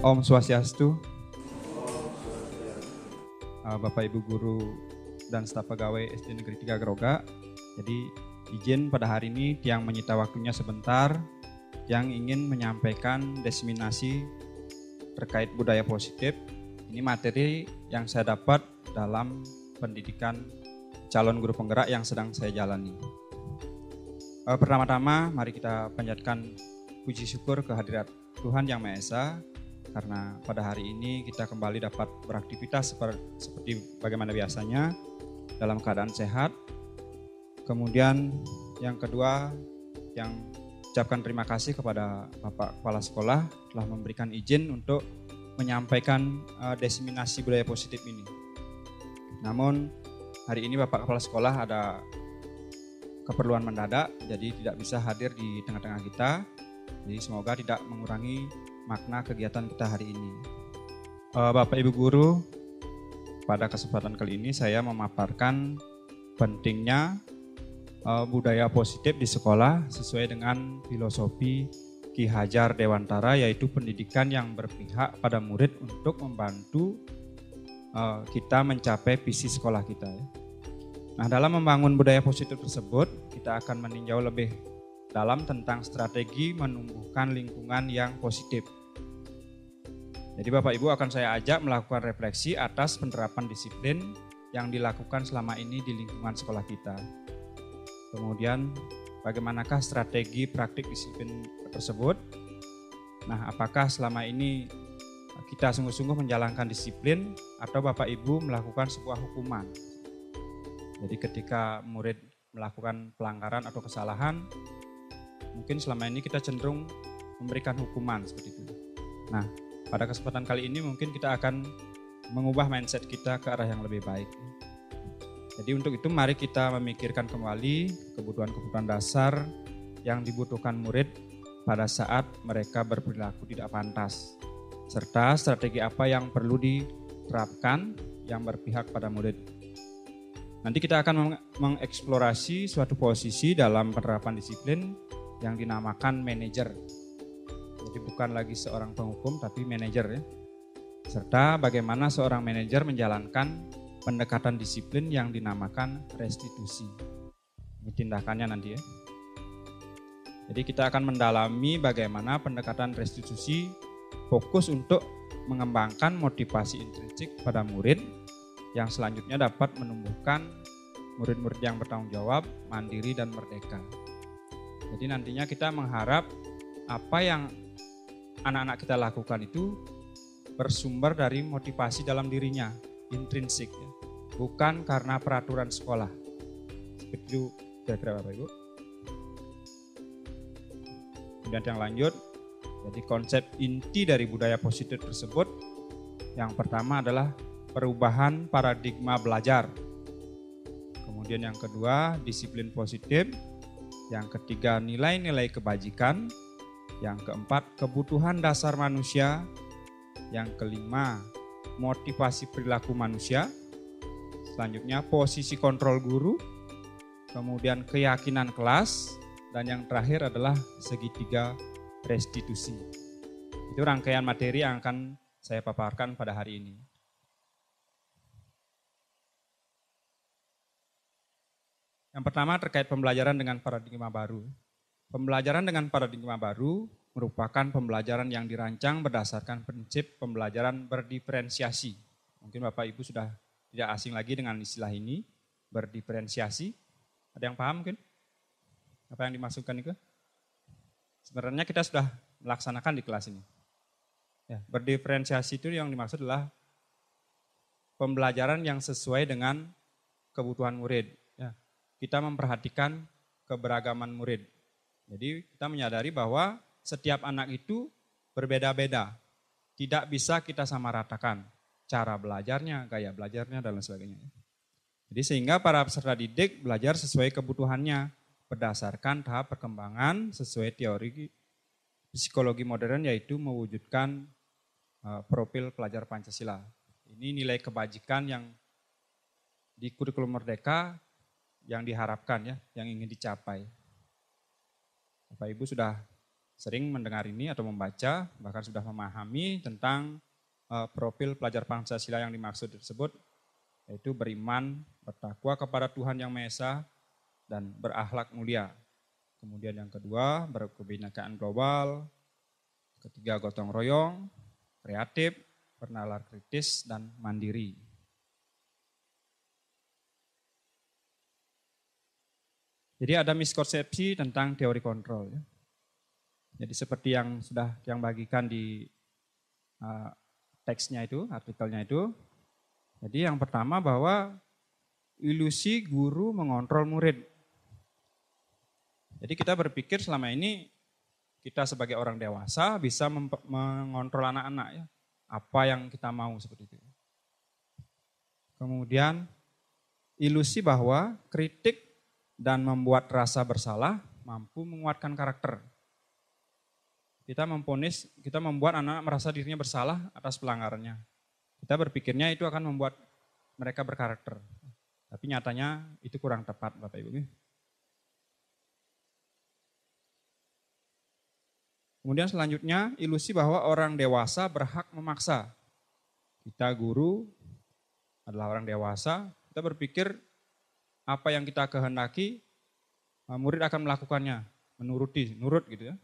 Om Swastiastu, Bapak Ibu Guru dan staf pegawai SD Negeri 3 Groga. Jadi izin pada hari ini Tiang menyita waktunya sebentar, Tiang ingin menyampaikan diseminasi terkait budaya positif. Ini materi yang saya dapat dalam pendidikan calon guru penggerak yang sedang saya jalani. Pertama-tama mari kita panjatkan puji syukur kehadirat Tuhan Yang Maha Esa, karena pada hari ini kita kembali dapat beraktivitas seperti bagaimana biasanya dalam keadaan sehat. Kemudian yang kedua, yang ucapkan terima kasih kepada Bapak Kepala Sekolah telah memberikan izin untuk menyampaikan diseminasi budaya positif ini. Namun hari ini Bapak Kepala Sekolah ada keperluan mendadak, jadi tidak bisa hadir di tengah-tengah kita. Jadi semoga tidak mengurangi makna kegiatan kita hari ini. Bapak Ibu Guru, pada kesempatan kali ini saya memaparkan pentingnya budaya positif di sekolah sesuai dengan filosofi Ki Hajar Dewantara, yaitu pendidikan yang berpihak pada murid untuk membantu kita mencapai visi sekolah kita. Nah, dalam membangun budaya positif tersebut, kita akan meninjau lebih dalam tentang strategi menumbuhkan lingkungan yang positif. Jadi Bapak Ibu akan saya ajak melakukan refleksi atas penerapan disiplin yang dilakukan selama ini di lingkungan sekolah kita. Kemudian bagaimanakah strategi praktik disiplin tersebut? Nah, apakah selama ini kita sungguh-sungguh menjalankan disiplin atau Bapak Ibu melakukan sebuah hukuman? Jadi ketika murid melakukan pelanggaran atau kesalahan, mungkin selama ini kita cenderung memberikan hukuman seperti itu. Nah, pada kesempatan kali ini mungkin kita akan mengubah mindset kita ke arah yang lebih baik. Jadi untuk itu mari kita memikirkan kembali kebutuhan-kebutuhan dasar yang dibutuhkan murid pada saat mereka berperilaku tidak pantas, serta strategi apa yang perlu diterapkan yang berpihak pada murid. Nanti kita akan mengeksplorasi suatu posisi dalam penerapan disiplin yang dinamakan manajer. Jadi bukan lagi seorang penghukum tapi manajer ya. Serta bagaimana seorang manajer menjalankan pendekatan disiplin yang dinamakan restitusi. Ini tindakannya nanti ya. Jadi kita akan mendalami bagaimana pendekatan restitusi fokus untuk mengembangkan motivasi intrinsik pada murid yang selanjutnya dapat menumbuhkan murid-murid yang bertanggung jawab, mandiri dan merdeka. Jadi nantinya kita mengharap apa yang anak-anak kita lakukan itu bersumber dari motivasi dalam dirinya, intrinsik ya. Bukan karena peraturan sekolah. Seperti itu kira-kira Bapak Ibu. Kemudian yang lanjut, jadi konsep inti dari budaya positif tersebut yang pertama adalah perubahan paradigma belajar. Kemudian yang kedua, disiplin positif. Yang ketiga, nilai-nilai kebajikan. Yang keempat, kebutuhan dasar manusia. Yang kelima, motivasi perilaku manusia. Selanjutnya, posisi kontrol guru. Kemudian keyakinan kelas. Dan yang terakhir adalah segitiga restitusi. Itu rangkaian materi yang akan saya paparkan pada hari ini. Yang pertama terkait pembelajaran dengan paradigma baru. Pembelajaran dengan paradigma baru merupakan pembelajaran yang dirancang berdasarkan prinsip pembelajaran berdiferensiasi. Mungkin Bapak Ibu sudah tidak asing lagi dengan istilah ini, berdiferensiasi. Ada yang paham mungkin? Apa yang dimaksudkan itu? Sebenarnya kita sudah melaksanakan di kelas ini. Ya, berdiferensiasi itu yang dimaksud adalah pembelajaran yang sesuai dengan kebutuhan murid. Kita memperhatikan keberagaman murid. Jadi kita menyadari bahwa setiap anak itu berbeda-beda. Tidak bisa kita samaratakan cara belajarnya, gaya belajarnya, dan lain sebagainya. Jadi sehingga para peserta didik belajar sesuai kebutuhannya berdasarkan tahap perkembangan sesuai teori psikologi modern, yaitu mewujudkan profil pelajar Pancasila. Ini nilai kebajikan yang di kurikulum Merdeka yang diharapkan ya, yang ingin dicapai. Bapak Ibu sudah sering mendengar ini atau membaca, bahkan sudah memahami tentang profil pelajar Pancasila yang dimaksud tersebut, yaitu beriman, bertakwa kepada Tuhan Yang Maha Esa, dan berakhlak mulia. Kemudian yang kedua, berkebinekaan global. Ketiga, gotong royong, kreatif, bernalar kritis, dan mandiri. Jadi ada miskonsepsi tentang teori kontrol. Ya. Jadi seperti yang sudah yang bagikan di teksnya itu, artikelnya itu. Jadi yang pertama bahwa ilusi guru mengontrol murid. Jadi kita berpikir selama ini kita sebagai orang dewasa bisa mengontrol anak-anak ya. Apa yang kita mau seperti itu. Kemudian ilusi bahwa kritik dan membuat rasa bersalah mampu menguatkan karakter. Kita membuat anak-anak merasa dirinya bersalah atas pelanggarannya. Kita berpikirnya itu akan membuat mereka berkarakter. Tapi nyatanya itu kurang tepat Bapak Ibu. Kemudian selanjutnya ilusi bahwa orang dewasa berhak memaksa. Kita guru adalah orang dewasa, kita berpikir apa yang kita kehendaki, murid akan melakukannya, nurut gitu ya.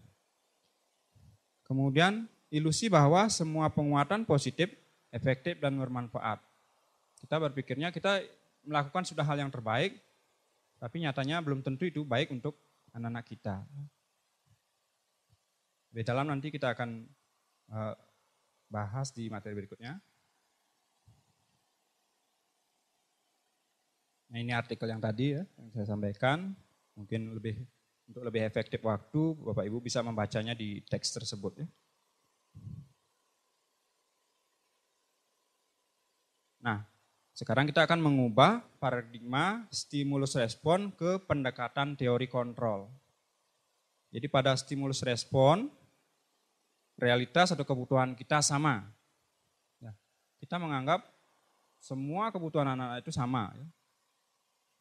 Kemudian ilusi bahwa semua penguatan positif, efektif dan bermanfaat. Kita berpikirnya kita melakukan sudah hal yang terbaik, tapi nyatanya belum tentu itu baik untuk anak-anak kita. Di dalam nanti kita akan bahas di materi berikutnya. Nah ini artikel yang tadi ya, yang saya sampaikan, mungkin untuk lebih efektif waktu, Bapak Ibu bisa membacanya di teks tersebut ya. Nah, sekarang kita akan mengubah paradigma stimulus respon ke pendekatan teori kontrol. Jadi pada stimulus respon, realitas atau kebutuhan kita sama. Ya, kita menganggap semua kebutuhan anak-anak itu sama ya.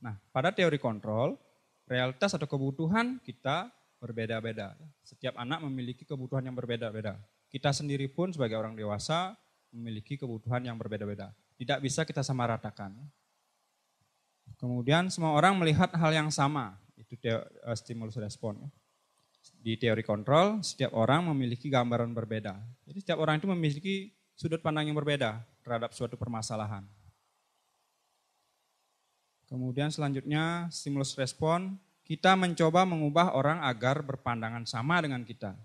Nah, pada teori kontrol, realitas atau kebutuhan kita berbeda-beda. Setiap anak memiliki kebutuhan yang berbeda-beda. Kita sendiri pun sebagai orang dewasa memiliki kebutuhan yang berbeda-beda. Tidak bisa kita samaratakan. Kemudian semua orang melihat hal yang sama, itu stimulus respon. Di teori kontrol, setiap orang memiliki gambaran berbeda. Jadi setiap orang itu memiliki sudut pandang yang berbeda terhadap suatu permasalahan. Kemudian selanjutnya stimulus respon, kita mencoba mengubah orang agar berpandangan sama dengan kita.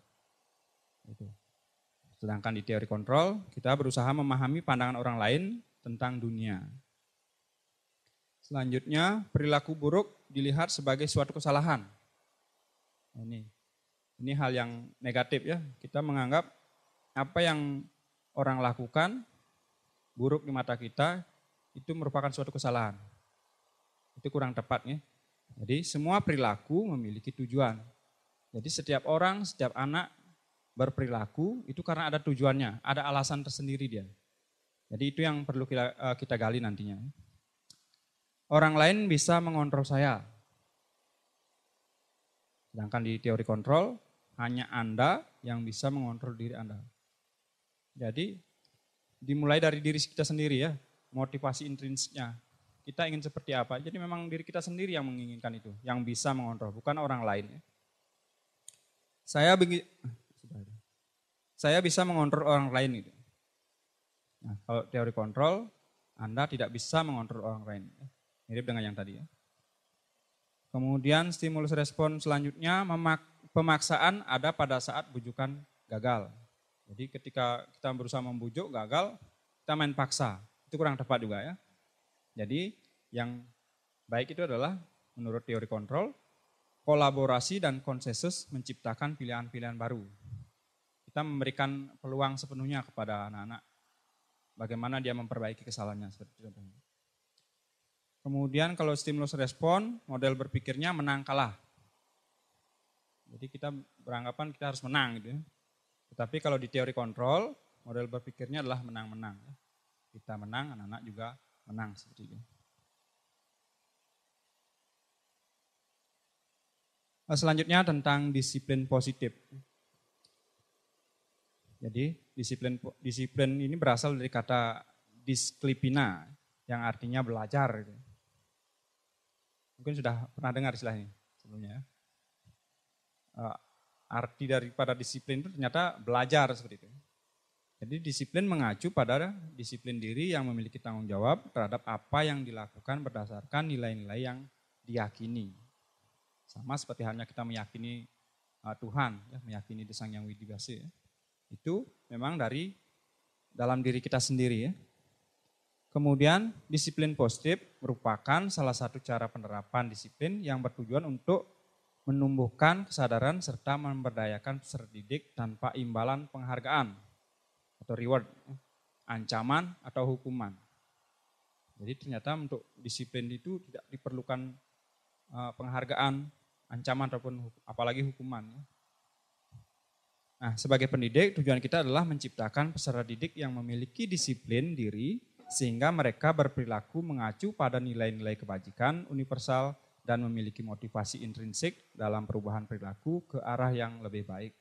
Sedangkan di teori kontrol, kita berusaha memahami pandangan orang lain tentang dunia. Selanjutnya, perilaku buruk dilihat sebagai suatu kesalahan. Ini hal yang negatif ya. Kita menganggap apa yang orang lakukan buruk di mata kita itu merupakan suatu kesalahan. Itu kurang tepat ya. Jadi semua perilaku memiliki tujuan. Jadi setiap orang, setiap anak berperilaku itu karena ada tujuannya, ada alasan tersendiri dia. Jadi itu yang perlu kita gali nantinya. Orang lain bisa mengontrol saya. Sedangkan di teori kontrol, hanya Anda yang bisa mengontrol diri Anda. Jadi dimulai dari diri kita sendiri ya, motivasi intrinsiknya. Kita ingin seperti apa, jadi memang diri kita sendiri yang menginginkan itu, yang bisa mengontrol, bukan orang lain. Saya bisa mengontrol orang lain itu. Nah, kalau teori kontrol, Anda tidak bisa mengontrol orang lain. Mirip dengan yang tadi ya. Kemudian stimulus respon selanjutnya, pemaksaan ada pada saat bujukan gagal. Jadi ketika kita berusaha membujuk gagal, kita main paksa. Itu kurang tepat juga ya. Jadi yang baik itu adalah menurut teori kontrol, kolaborasi dan konsensus menciptakan pilihan-pilihan baru. Kita memberikan peluang sepenuhnya kepada anak-anak. Bagaimana dia memperbaiki kesalahannya. Seperti itu. Kemudian kalau stimulus respon, model berpikirnya menang kalah. Jadi kita beranggapan kita harus menang gitu ya. Tetapi kalau di teori kontrol, model berpikirnya adalah menang-menang. Kita menang, anak-anak juga menang seperti itu. Selanjutnya tentang disiplin positif. Jadi disiplin ini berasal dari kata disklipina yang artinya belajar. Mungkin sudah pernah dengar istilah ini sebelumnya. Arti daripada disiplin itu ternyata belajar seperti itu. Jadi disiplin mengacu pada disiplin diri yang memiliki tanggung jawab terhadap apa yang dilakukan berdasarkan nilai-nilai yang diyakini. Sama seperti halnya kita meyakini Tuhan, ya, meyakini Sang Yang Widi Wase. Ya. Itu memang dari dalam diri kita sendiri. Ya. Kemudian disiplin positif merupakan salah satu cara penerapan disiplin yang bertujuan untuk menumbuhkan kesadaran serta memberdayakan peserta didik tanpa imbalan penghargaan atau reward, ancaman atau hukuman. Jadi ternyata untuk disiplin itu tidak diperlukan penghargaan, ancaman ataupun apalagi hukuman. Nah, sebagai pendidik tujuan kita adalah menciptakan peserta didik yang memiliki disiplin diri sehingga mereka berperilaku mengacu pada nilai-nilai kebajikan universal dan memiliki motivasi intrinsik dalam perubahan perilaku ke arah yang lebih baik.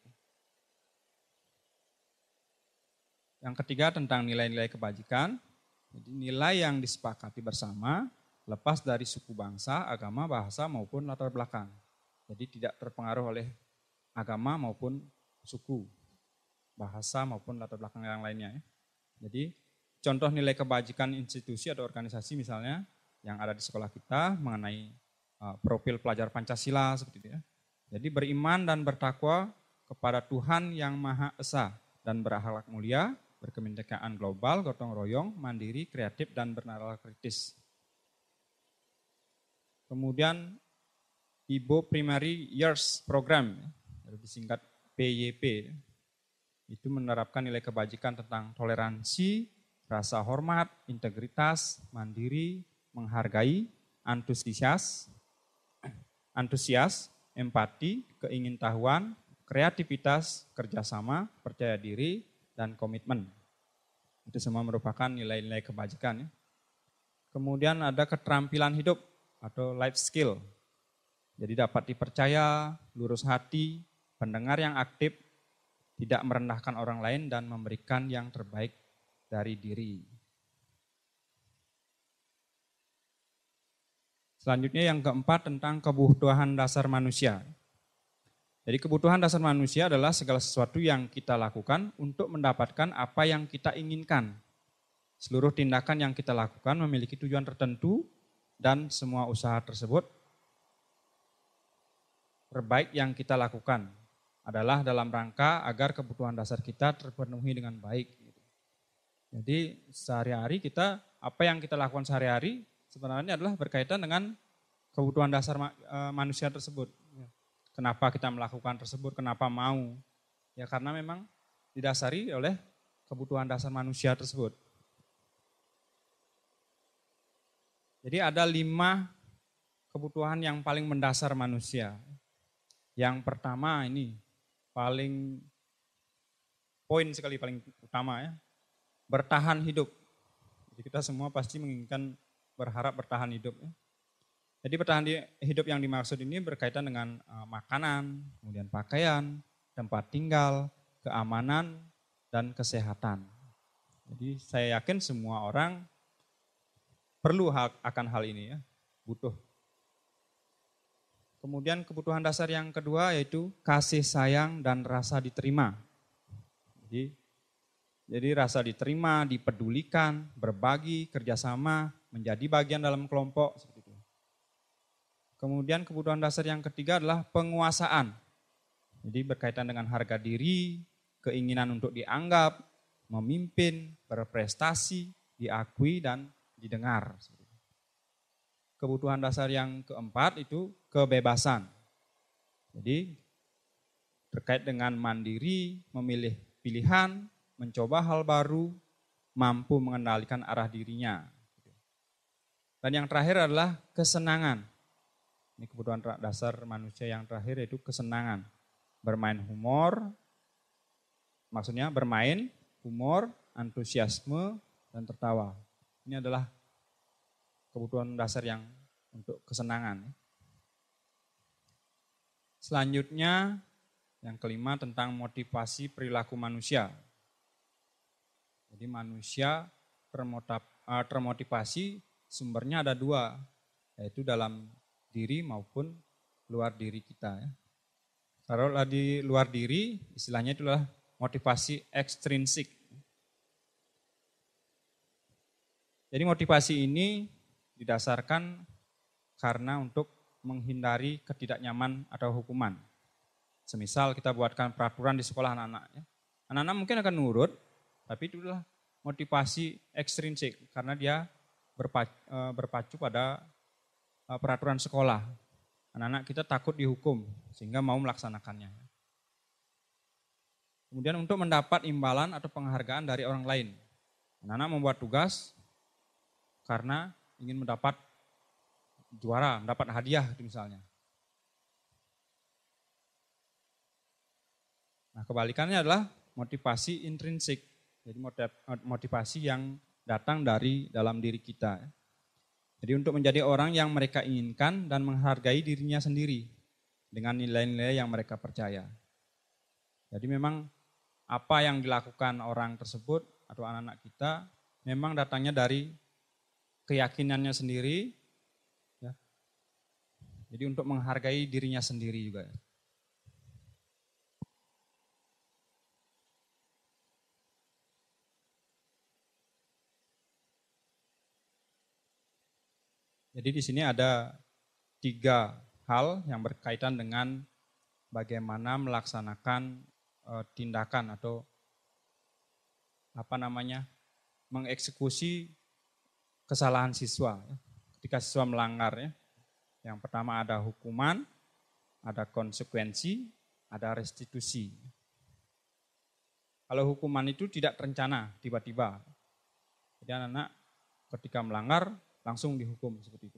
Yang ketiga tentang nilai-nilai kebajikan, jadi nilai yang disepakati bersama lepas dari suku bangsa, agama, bahasa maupun latar belakang. Jadi tidak terpengaruh oleh agama maupun suku, bahasa maupun latar belakang yang lainnya. Ya. Jadi contoh nilai kebajikan institusi atau organisasi misalnya yang ada di sekolah kita mengenai profil pelajar Pancasila seperti itu ya. Jadi beriman dan bertakwa kepada Tuhan yang Maha Esa dan berakhlak mulia, berkebinekaan global, gotong royong, mandiri, kreatif dan bernalar kritis. Kemudian Ibo Primary Years Program, disingkat PYP, itu menerapkan nilai kebajikan tentang toleransi, rasa hormat, integritas, mandiri, menghargai, antusias, empati, keingintahuan, kreativitas, kerjasama, percaya diri, dan komitmen. Itu semua merupakan nilai-nilai kebajikan. Ya. Kemudian ada keterampilan hidup atau life skill. Jadi dapat dipercaya, lurus hati, pendengar yang aktif, tidak merendahkan orang lain dan memberikan yang terbaik dari diri. Selanjutnya yang keempat tentang kebutuhan dasar manusia. Jadi kebutuhan dasar manusia adalah segala sesuatu yang kita lakukan untuk mendapatkan apa yang kita inginkan. Seluruh tindakan yang kita lakukan memiliki tujuan tertentu dan semua usaha tersebut terbaik yang kita lakukan adalah dalam rangka agar kebutuhan dasar kita terpenuhi dengan baik. Jadi sehari-hari kita, apa yang kita lakukan sehari-hari sebenarnya adalah berkaitan dengan kebutuhan dasar manusia tersebut. Kenapa kita melakukan tersebut, kenapa mau? Ya karena memang didasari oleh kebutuhan dasar manusia tersebut. Jadi ada 5 kebutuhan yang paling mendasar manusia. Yang pertama ini paling poin sekali paling utama ya, bertahan hidup. Jadi kita semua pasti menginginkan berharap bertahan hidup. Ya. Jadi bertahan hidup yang dimaksud ini berkaitan dengan makanan, kemudian pakaian, tempat tinggal, keamanan, dan kesehatan. Jadi saya yakin semua orang perlu akan hal ini ya, butuh. Kemudian kebutuhan dasar yang kedua yaitu kasih sayang dan rasa diterima. Jadi rasa diterima, dipedulikan, berbagi, kerjasama, menjadi bagian dalam kelompok. Seperti itu. Kemudian kebutuhan dasar yang ketiga adalah penguasaan. Jadi berkaitan dengan harga diri, keinginan untuk dianggap, memimpin, berprestasi, diakui dan didengar. Kebutuhan dasar yang keempat itu kebebasan. Jadi terkait dengan mandiri, memilih pilihan, mencoba hal baru, mampu mengendalikan arah dirinya. Dan yang terakhir adalah kesenangan. Ini kebutuhan dasar manusia yang terakhir yaitu kesenangan. Bermain humor, maksudnya bermain, humor, antusiasme, dan tertawa. Ini adalah kebutuhan dasar yang untuk kesenangan. Selanjutnya yang kelima tentang motivasi perilaku manusia. Jadi manusia termotivasi sumbernya ada dua, yaitu dalam diri maupun luar diri kita. Ya. Kalau di luar diri, istilahnya itulah motivasi ekstrinsik. Jadi motivasi ini didasarkan karena untuk menghindari ketidaknyaman atau hukuman. Semisal kita buatkan peraturan di sekolah anak-anak. Ya. Anak-anak mungkin akan nurut, tapi itulah motivasi ekstrinsik karena dia berpacu pada peraturan sekolah. Anak-anak kita takut dihukum sehingga mau melaksanakannya. Kemudian untuk mendapat imbalan atau penghargaan dari orang lain. Anak-anak membuat tugas karena ingin mendapat juara, mendapat hadiah misalnya. Nah, kebalikannya adalah motivasi intrinsik. Jadi motivasi yang datang dari dalam diri kita. Jadi untuk menjadi orang yang mereka inginkan dan menghargai dirinya sendiri dengan nilai-nilai yang mereka percaya. Jadi memang apa yang dilakukan orang tersebut atau anak-anak kita memang datangnya dari keyakinannya sendiri, ya. Jadi untuk menghargai dirinya sendiri juga. Jadi di sini ada 3 hal yang berkaitan dengan bagaimana melaksanakan tindakan atau mengeksekusi kesalahan siswa ketika siswa melanggar. Ya. Yang pertama ada hukuman, ada konsekuensi, ada restitusi. Kalau hukuman itu tidak terencana, tiba-tiba. Jadi anak-anak ketika melanggar langsung dihukum seperti itu.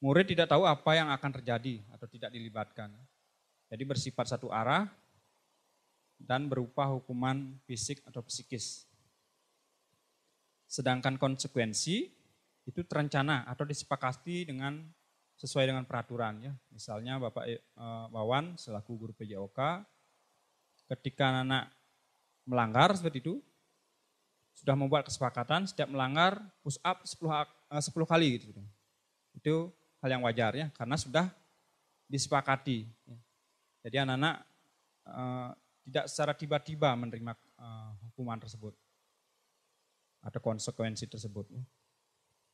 Murid tidak tahu apa yang akan terjadi atau tidak dilibatkan. Jadi bersifat satu arah dan berupa hukuman fisik atau psikis. Sedangkan konsekuensi itu terencana atau disepakati sesuai dengan peraturan. Ya. Misalnya Bapak Wawan selaku guru PJOK, ketika anak melanggar seperti itu, sudah membuat kesepakatan setiap melanggar push up 10 kali. Gitu. Itu hal yang wajar ya, karena sudah disepakati. Jadi anak-anak tidak secara tiba-tiba menerima hukuman tersebut atau konsekuensi tersebut.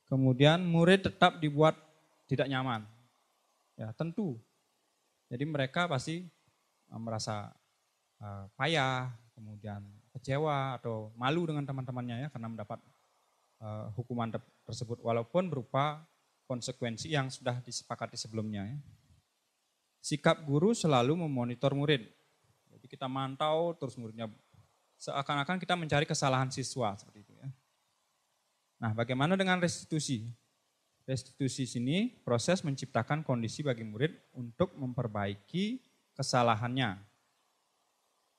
Kemudian murid tetap dibuat tidak nyaman. Ya, tentu. Jadi mereka pasti merasa payah, kemudian kecewa atau malu dengan teman-temannya ya karena mendapat hukuman tersebut walaupun berupa konsekuensi yang sudah disepakati sebelumnya. Ya. Sikap guru selalu memonitor murid. Jadi kita mantau terus muridnya seakan-akan kita mencari kesalahan siswa seperti itu ya. Nah, bagaimana dengan restitusi? Restitusi sini proses menciptakan kondisi bagi murid untuk memperbaiki kesalahannya.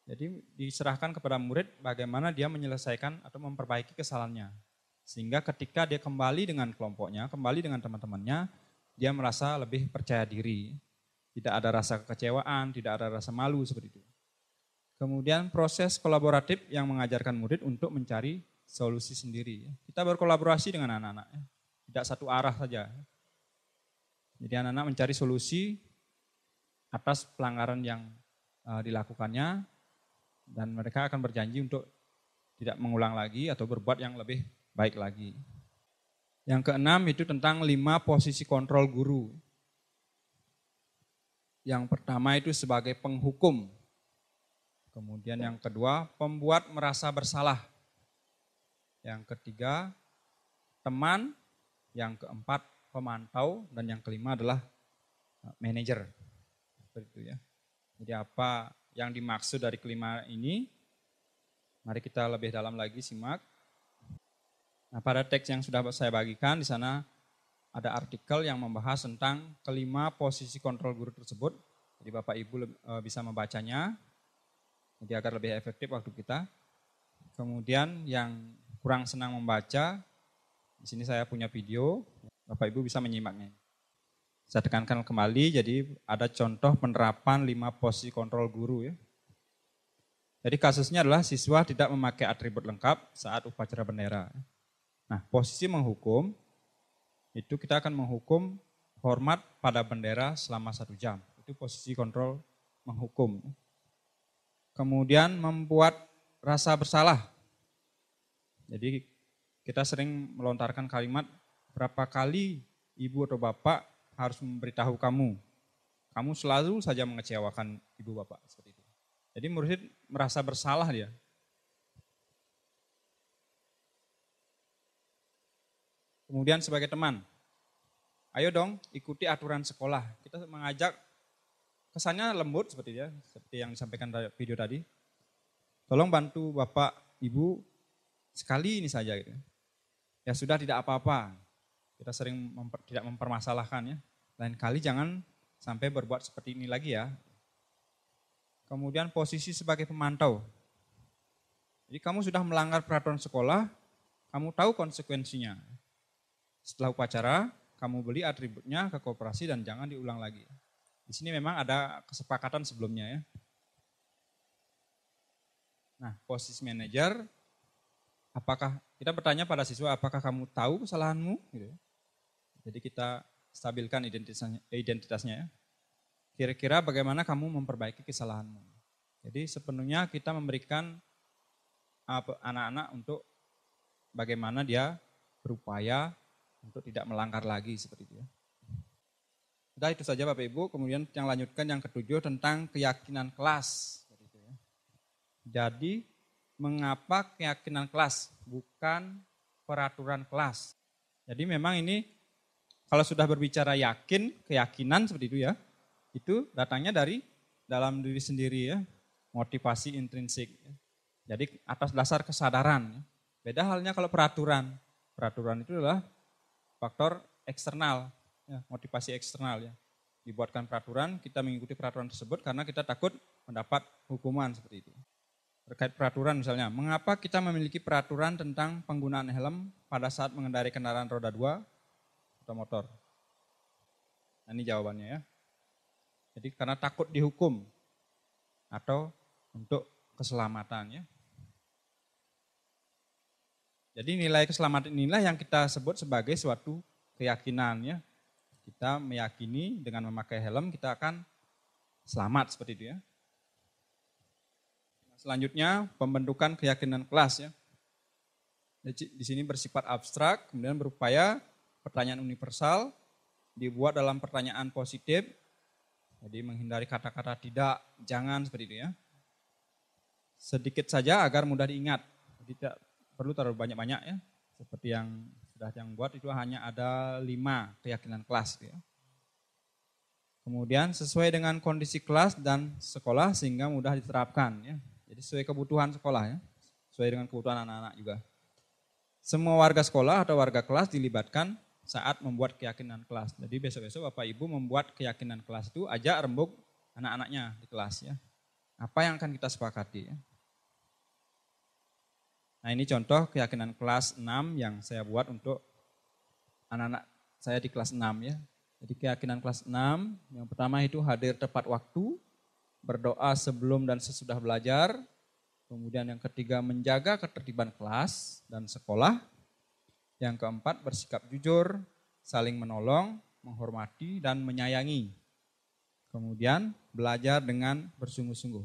Jadi diserahkan kepada murid bagaimana dia menyelesaikan atau memperbaiki kesalahannya. Sehingga ketika dia kembali dengan kelompoknya, kembali dengan teman-temannya, dia merasa lebih percaya diri. Tidak ada rasa kekecewaan, tidak ada rasa malu seperti itu. Kemudian proses kolaboratif yang mengajarkan murid untuk mencari solusi sendiri. Kita berkolaborasi dengan anak-anak, tidak satu arah saja. Jadi anak-anak mencari solusi atas pelanggaran yang dilakukannya dan mereka akan berjanji untuk tidak mengulang lagi atau berbuat yang lebih baik lagi. Yang keenam itu tentang 5 posisi kontrol guru. Yang pertama itu sebagai penghukum. Kemudian yang kedua, pembuat merasa bersalah. Yang ketiga, teman. Yang keempat, pemantau. Dan yang kelima adalah manajer. Seperti itu ya. Jadi apa yang dimaksud dari kelima ini? Mari kita lebih dalam lagi simak. Nah, pada teks yang sudah saya bagikan di sana ada artikel yang membahas tentang kelima posisi kontrol guru tersebut. Jadi Bapak Ibu bisa membacanya. Jadi agar lebih efektif waktu kita. Kemudian yang kurang senang membaca, di sini saya punya video, Bapak Ibu bisa menyimaknya. Saya tekankan kembali, jadi ada contoh penerapan 5 posisi kontrol guru ya. Jadi kasusnya adalah siswa tidak memakai atribut lengkap saat upacara bendera. Nah, posisi menghukum, itu kita akan menghukum hormat pada bendera selama 1 jam. Itu posisi kontrol menghukum. Kemudian membuat rasa bersalah. Jadi kita sering melontarkan kalimat, berapa kali ibu atau bapak harus memberitahu kamu. Kamu selalu saja mengecewakan ibu bapak. Seperti itu. Jadi murid merasa bersalah dia. Kemudian sebagai teman, ayo dong ikuti aturan sekolah. Kita mengajak, kesannya lembut seperti yang disampaikan video tadi. Tolong bantu bapak, ibu sekali ini saja. Gitu. Ya sudah tidak apa-apa. Kita sering tidak mempermasalahkan ya. Lain kali jangan sampai berbuat seperti ini lagi ya. Kemudian posisi sebagai pemantau. Jadi kamu sudah melanggar peraturan sekolah, kamu tahu konsekuensinya. Setelah upacara, kamu beli atributnya ke koperasi dan jangan diulang lagi. Di sini memang ada kesepakatan sebelumnya ya. Nah, posisi manajer, apakah kita bertanya pada siswa, apakah kamu tahu kesalahanmu? Gitu. Jadi kita stabilkan identitasnya ya. Kira-kira bagaimana kamu memperbaiki kesalahanmu. Jadi sepenuhnya kita memberikan anak-anak untuk bagaimana dia berupaya untuk tidak melanggar lagi seperti itu ya. Sudah itu saja Bapak Ibu, kemudian yang lanjutkan yang ketujuh tentang keyakinan kelas. Jadi mengapa keyakinan kelas bukan peraturan kelas. Jadi memang ini kalau sudah berbicara yakin, keyakinan seperti itu ya, itu datangnya dari dalam diri sendiri ya, motivasi intrinsik. Jadi atas dasar kesadaran. Beda halnya kalau peraturan. Peraturan itu adalah faktor eksternal, ya, motivasi eksternal ya. Dibuatkan peraturan, kita mengikuti peraturan tersebut karena kita takut mendapat hukuman seperti itu. Terkait peraturan misalnya, mengapa kita memiliki peraturan tentang penggunaan helm pada saat mengendarai kendaraan roda 2 atau motor? Nah, ini jawabannya ya. Jadi karena takut dihukum atau untuk keselamatan ya. Jadi nilai keselamatan inilah yang kita sebut sebagai suatu keyakinan ya. Kita meyakini dengan memakai helm kita akan selamat seperti itu ya. Selanjutnya pembentukan keyakinan kelas ya. Di sini bersifat abstrak, kemudian berupaya pertanyaan universal dibuat dalam pertanyaan positif. Jadi menghindari kata-kata tidak, jangan seperti itu ya. Sedikit saja agar mudah diingat. Jadi tidak perlu terlalu banyak-banyak ya. Seperti yang sudah yang buat itu hanya ada 5 keyakinan kelas. Ya. Kemudian sesuai dengan kondisi kelas dan sekolah sehingga mudah diterapkan. Ya. Jadi sesuai kebutuhan sekolah ya. Sesuai dengan kebutuhan anak-anak juga. Semua warga sekolah atau warga kelas dilibatkan saat membuat keyakinan kelas. Jadi besok-besok Bapak Ibu membuat keyakinan kelas itu ajak rembuk anak-anaknya di kelas ya. Apa yang akan kita sepakati ya. Nah ini contoh keyakinan kelas 6 yang saya buat untuk anak-anak saya di kelas 6 ya. Jadi keyakinan kelas 6 yang pertama itu hadir tepat waktu, berdoa sebelum dan sesudah belajar. Kemudian yang ketiga menjaga ketertiban kelas dan sekolah. Yang keempat bersikap jujur, saling menolong, menghormati dan menyayangi. Kemudian belajar dengan bersungguh-sungguh.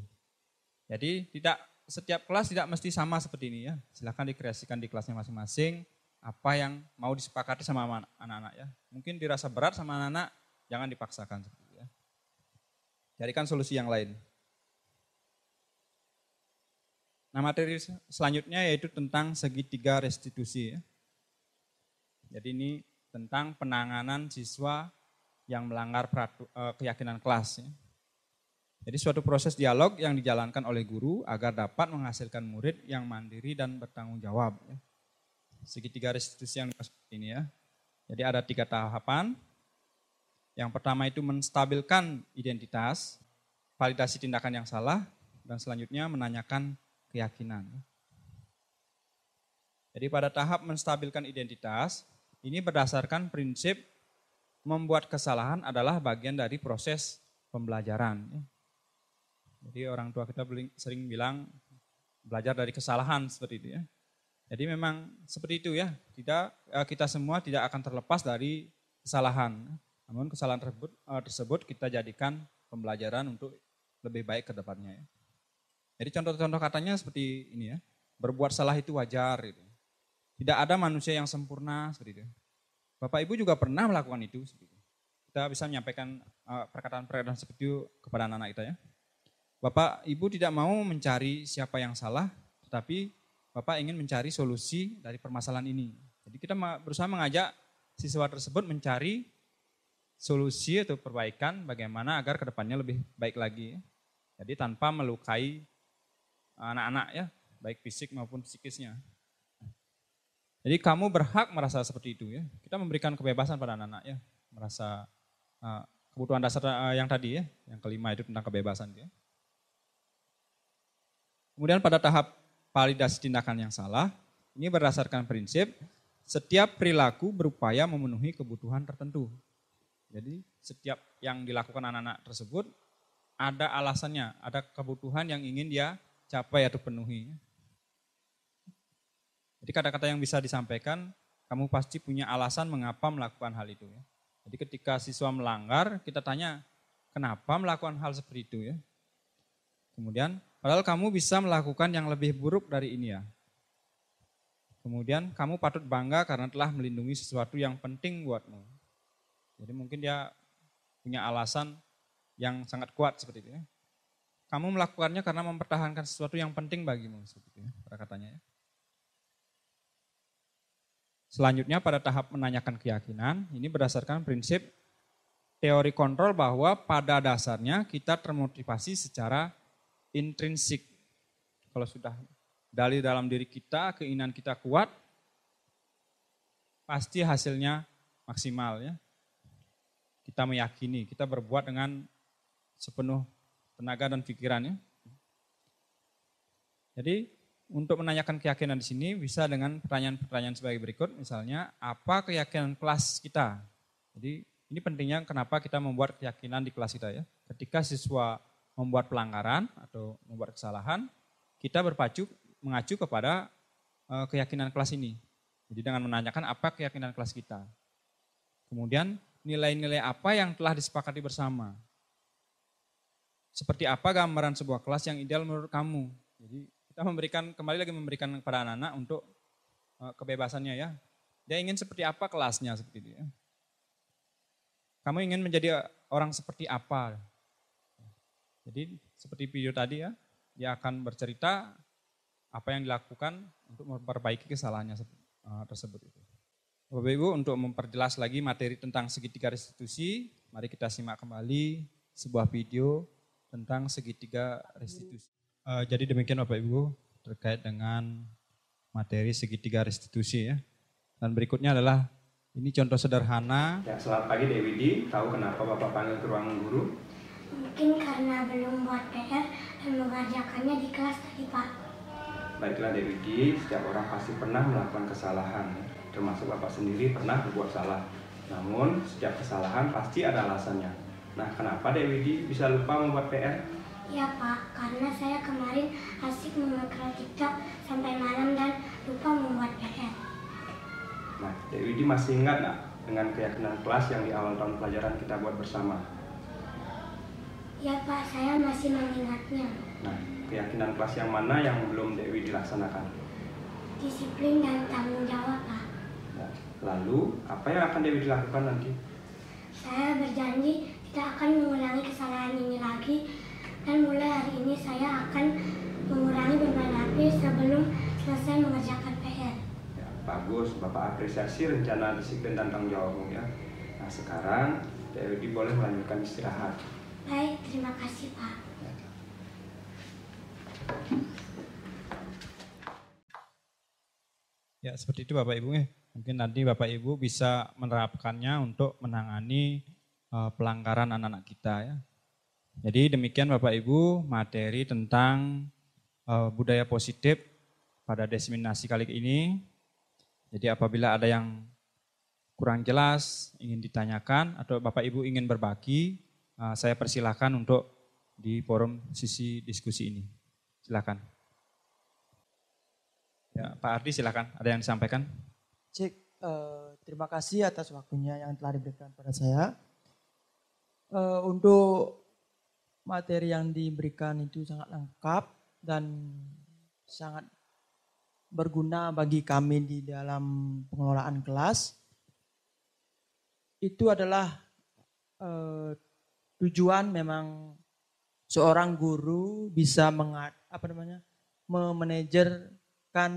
Jadi setiap kelas tidak mesti sama seperti ini ya. Silakan dikreasikan di kelasnya masing-masing apa yang mau disepakati sama anak-anak ya. Mungkin dirasa berat sama anak-anak, jangan dipaksakan seperti itu ya. Carikan solusi yang lain. Nah materi selanjutnya yaitu tentang segitiga restitusi ya. Jadi ini tentang penanganan siswa yang melanggar keyakinan kelas. Ya. Jadi suatu proses dialog yang dijalankan oleh guru agar dapat menghasilkan murid yang mandiri dan bertanggung jawab. Ya. Segitiga restitusi yang seperti ini ya. Jadi ada 3 tahapan. Yang pertama itu menstabilkan identitas, validasi tindakan yang salah, dan selanjutnya menanyakan keyakinan. Jadi pada tahap menstabilkan identitas, ini berdasarkan prinsip membuat kesalahan adalah bagian dari proses pembelajaran. Jadi orang tua kita sering bilang belajar dari kesalahan seperti itu ya. Jadi memang seperti itu ya, kita semua tidak akan terlepas dari kesalahan. Namun kesalahan tersebut kita jadikan pembelajaran untuk lebih baik ke depannya ya. Jadi contoh-contoh katanya seperti ini ya, berbuat salah itu wajar gitu. Tidak ada manusia yang sempurna seperti itu. Bapak Ibu juga pernah melakukan itu seperti itu. Kita bisa menyampaikan perkataan-perkataan seperti itu kepada anak-anak kita ya. Bapak Ibu tidak mau mencari siapa yang salah, tetapi Bapak ingin mencari solusi dari permasalahan ini. Jadi kita berusaha mengajak siswa tersebut mencari solusi atau perbaikan bagaimana agar kedepannya lebih baik lagi. Jadi tanpa melukai anak-anak ya, baik fisik maupun psikisnya. Jadi kamu berhak merasa seperti itu ya. Kita memberikan kebebasan pada anak-anak ya, merasa kebutuhan dasar yang tadi ya, yang kelima itu tentang kebebasan ya. Kemudian pada tahap validasi tindakan yang salah, ini berdasarkan prinsip setiap perilaku berupaya memenuhi kebutuhan tertentu. Jadi setiap yang dilakukan anak-anak tersebut ada alasannya, ada kebutuhan yang ingin dia capai atau penuhi. Jadi kata-kata yang bisa disampaikan, kamu pasti punya alasan mengapa melakukan hal itu. Ya. Jadi ketika siswa melanggar, kita tanya, kenapa melakukan hal seperti itu ya? Kemudian, padahal kamu bisa melakukan yang lebih buruk dari ini ya. Kemudian, kamu patut bangga karena telah melindungi sesuatu yang penting buatmu. Jadi mungkin dia punya alasan yang sangat kuat seperti itu ya. Kamu melakukannya karena mempertahankan sesuatu yang penting bagimu, seperti itu ya, pada katanya ya. Selanjutnya pada tahap menanyakan keyakinan, ini berdasarkan prinsip teori kontrol bahwa pada dasarnya kita termotivasi secara intrinsik. Kalau sudah dari dalam diri kita, keinginan kita kuat, pasti hasilnya maksimal ya. Kita meyakini, kita berbuat dengan sepenuh tenaga dan pikirannya. Jadi untuk menanyakan keyakinan di sini bisa dengan pertanyaan-pertanyaan sebagai berikut, misalnya apa keyakinan kelas kita. Jadi ini pentingnya kenapa kita membuat keyakinan di kelas kita ya. Ketika siswa membuat pelanggaran atau membuat kesalahan, kita mengacu kepada keyakinan kelas ini. Jadi dengan menanyakan apa keyakinan kelas kita. Kemudian nilai-nilai apa yang telah disepakati bersama. Seperti apa gambaran sebuah kelas yang ideal menurut kamu. Jadi kita kembali lagi memberikan kepada anak-anak untuk kebebasannya ya. Dia ingin seperti apa kelasnya seperti itu ya. Kamu ingin menjadi orang seperti apa. Jadi seperti video tadi ya, dia akan bercerita apa yang dilakukan untuk memperbaiki kesalahannya tersebut. Bapak Ibu, untuk memperjelas lagi materi tentang segitiga restitusi, mari kita simak kembali sebuah video tentang segitiga restitusi. Jadi demikian Bapak Ibu terkait dengan materi segitiga restitusi ya. Dan berikutnya adalah ini contoh sederhana. Ya, selamat pagi Dewi. Tahu kenapa Bapak panggil ke ruang guru? Mungkin karena belum buat PR dan mengerjakannya di kelas tadi Pak. Baiklah Dewi, setiap orang pasti pernah melakukan kesalahan. Termasuk Bapak sendiri pernah berbuat salah. Namun setiap kesalahan pasti ada alasannya. Nah, kenapa Dewi bisa lupa membuat PR? Ya Pak, karena saya kemarin asik menonton TikTok sampai malam dan lupa membuat PR. Nah, Dewi masih ingat nggak dengan keyakinan kelas yang di awal tahun pelajaran kita buat bersama? Ya Pak, saya masih mengingatnya. Nah, keyakinan kelas yang mana yang belum Dewi dilaksanakan? Disiplin dan tanggung jawab Pak. Nah, lalu, apa yang akan Dewi dilakukan nanti? Saya berjanji tidak akan mengulangi kesalahan ini lagi. Dan mulai hari ini saya akan mengurangi beban HP sebelum selesai mengerjakan PR. Ya, bagus, Bapak apresiasi rencana disiplin dan tanggung jawabmu ya. Nah sekarang Dewi boleh melanjutkan istirahat. Baik, terima kasih Pak. Ya seperti itu Bapak Ibu ya. Mungkin nanti Bapak Ibu bisa menerapkannya untuk menangani pelanggaran anak-anak kita ya. Jadi demikian Bapak Ibu materi tentang budaya positif pada diseminasi kali ini. Jadi apabila ada yang kurang jelas, ingin ditanyakan atau Bapak Ibu ingin berbagi, saya persilahkan untuk di forum sisi diskusi ini. Silakan. Ya, Pak Ardi silakan, ada yang disampaikan? Terima kasih atas waktunya yang telah diberikan pada saya. Untuk materi yang diberikan itu sangat lengkap dan sangat berguna bagi kami di dalam pengelolaan kelas. Itu adalah tujuan memang seorang guru bisa memanajerkan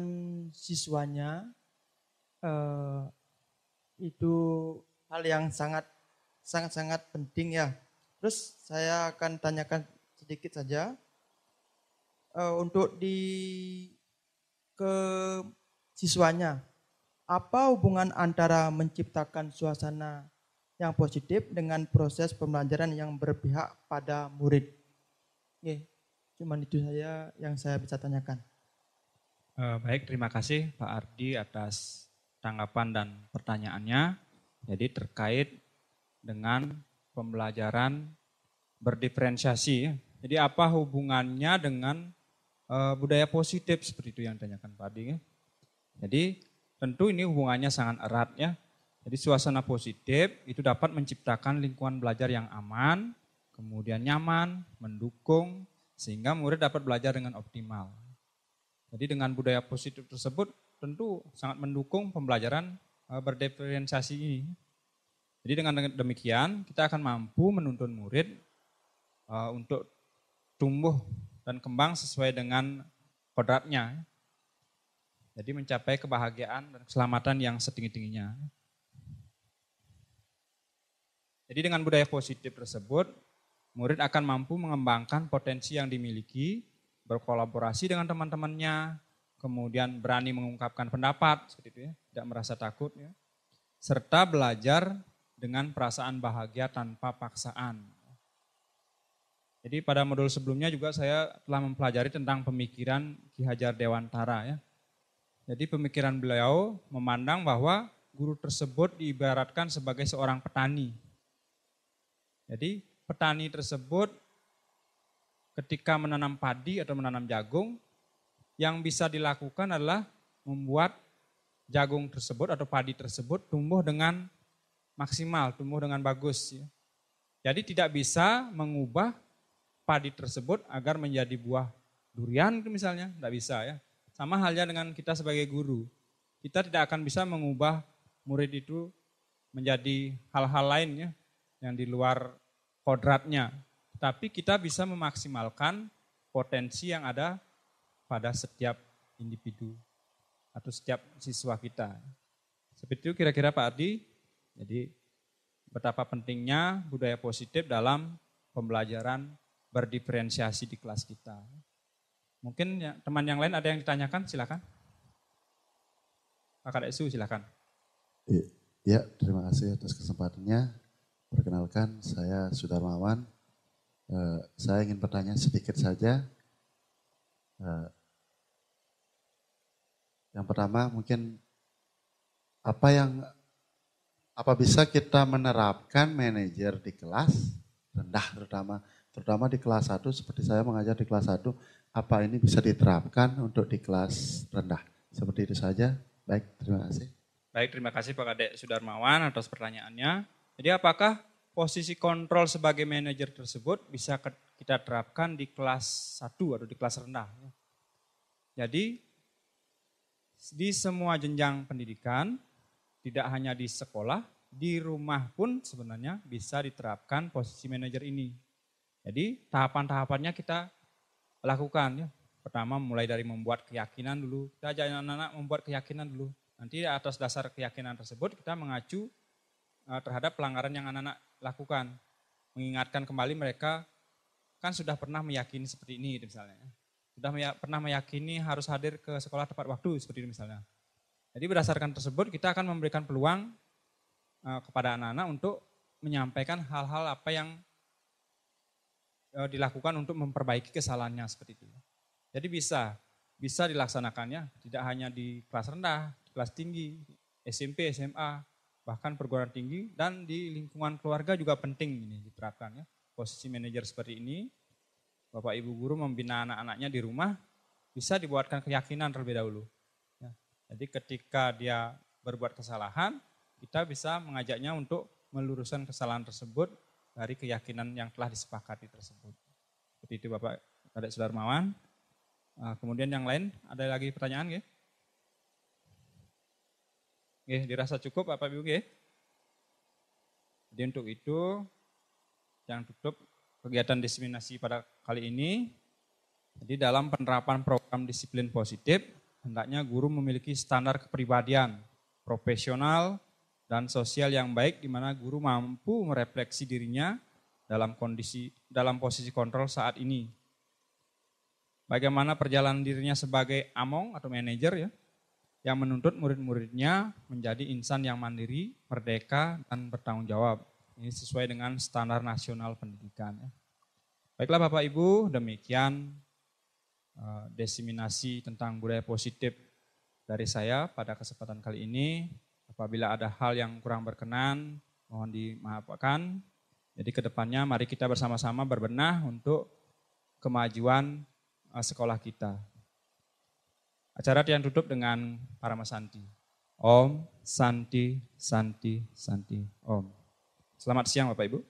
siswanya. Itu hal yang sangat penting ya. Terus saya akan tanyakan sedikit saja untuk ke siswanya. Apa hubungan antara menciptakan suasana yang positif dengan proses pembelajaran yang berpihak pada murid? Oke, cuman itu saja yang saya bisa tanyakan. Baik, terima kasih Pak Ardi atas tanggapan dan pertanyaannya. Jadi terkait dengan pembelajaran berdiferensiasi. Jadi apa hubungannya dengan budaya positif seperti itu yang ditanyakan Pak Ardi. Jadi tentu ini hubungannya sangat erat ya. Jadi suasana positif itu dapat menciptakan lingkungan belajar yang aman, kemudian nyaman, mendukung, sehingga murid dapat belajar dengan optimal. Jadi dengan budaya positif tersebut tentu sangat mendukung pembelajaran berdiferensiasi ini. Jadi dengan demikian kita akan mampu menuntun murid untuk tumbuh dan kembang sesuai dengan kodratnya. Jadi mencapai kebahagiaan dan keselamatan yang setinggi-tingginya. Jadi dengan budaya positif tersebut, murid akan mampu mengembangkan potensi yang dimiliki, berkolaborasi dengan teman-temannya, kemudian berani mengungkapkan pendapat, seperti itu ya, tidak merasa takut, ya, serta belajar dengan perasaan bahagia tanpa paksaan. Jadi pada modul sebelumnya juga saya telah mempelajari tentang pemikiran Ki Hajar Dewantara. Ya. Jadi pemikiran beliau memandang bahwa guru tersebut diibaratkan sebagai seorang petani. Jadi petani tersebut ketika menanam padi atau menanam jagung, yang bisa dilakukan adalah membuat jagung tersebut atau padi tersebut tumbuh dengan maksimal, tumbuh dengan bagus. Ya. Jadi tidak bisa mengubah padi tersebut agar menjadi buah durian itu misalnya, tidak bisa ya. Sama halnya dengan kita sebagai guru. Kita tidak akan bisa mengubah murid itu menjadi hal-hal lainnya yang di luar kodratnya. Tapi kita bisa memaksimalkan potensi yang ada pada setiap individu atau setiap siswa kita. Seperti itu kira-kira Pak Ardi. Jadi betapa pentingnya budaya positif dalam pembelajaran berdiferensiasi di kelas kita. Mungkin ya, teman yang lain ada yang ditanyakan, silakan. Pak Kadeksu silakan. Ya, terima kasih atas kesempatannya. Perkenalkan, saya Sudarmawan. Saya ingin bertanya sedikit saja. Yang pertama mungkin apa bisa kita menerapkan manajer di kelas rendah terutama di kelas 1 seperti saya mengajar di kelas 1, apa ini bisa diterapkan untuk di kelas rendah? Seperti itu saja. Baik, terima kasih. Baik, terima kasih Pak Kadek Sudarmawan atas pertanyaannya. Jadi apakah posisi kontrol sebagai manajer tersebut bisa kita terapkan di kelas 1 atau di kelas rendah? Jadi di semua jenjang pendidikan, tidak hanya di sekolah, di rumah pun sebenarnya bisa diterapkan posisi manajer ini. Jadi tahapan-tahapannya kita lakukan ya. Pertama mulai dari membuat keyakinan dulu, kita ajak anak-anak membuat keyakinan dulu. Nanti atas dasar keyakinan tersebut kita mengacu terhadap pelanggaran yang anak-anak lakukan. Mengingatkan kembali mereka kan sudah pernah meyakini seperti ini misalnya. Sudah pernah meyakini harus hadir ke sekolah tepat waktu seperti ini misalnya. Jadi berdasarkan tersebut kita akan memberikan peluang kepada anak-anak untuk menyampaikan hal-hal apa yang dilakukan untuk memperbaiki kesalahannya seperti itu. Jadi bisa dilaksanakannya tidak hanya di kelas rendah, kelas tinggi, SMP, SMA, bahkan perguruan tinggi dan di lingkungan keluarga juga penting ini diterapkan ya. Posisi manajer seperti ini, Bapak Ibu guru membina anak-anaknya di rumah bisa dibuatkan keyakinan terlebih dahulu. Jadi ketika dia berbuat kesalahan, kita bisa mengajaknya untuk meluruskan kesalahan tersebut dari keyakinan yang telah disepakati tersebut. Seperti itu Bapak, Adik Saudara Mawan. Kemudian yang lain, ada lagi pertanyaan? Dirasa cukup Bapak Ibu? Jadi untuk itu, yang tutup kegiatan diseminasi pada kali ini. Jadi dalam penerapan program disiplin positif, hendaknya guru memiliki standar kepribadian, profesional, dan sosial yang baik di mana guru mampu merefleksi dirinya dalam posisi kontrol saat ini. Bagaimana perjalanan dirinya sebagai among atau manajer yang menuntut murid-muridnya menjadi insan yang mandiri, merdeka, dan bertanggung jawab. Ini sesuai dengan standar nasional pendidikan. Baiklah Bapak Ibu, demikian diseminasi tentang budaya positif dari saya pada kesempatan kali ini. Apabila ada hal yang kurang berkenan, mohon dimaafkan. Jadi kedepannya mari kita bersama-sama berbenah untuk kemajuan sekolah kita. Acara yang tutup dengan Parama Santi. Om, Santi, Santi, Santi, Om. Selamat siang Bapak Ibu.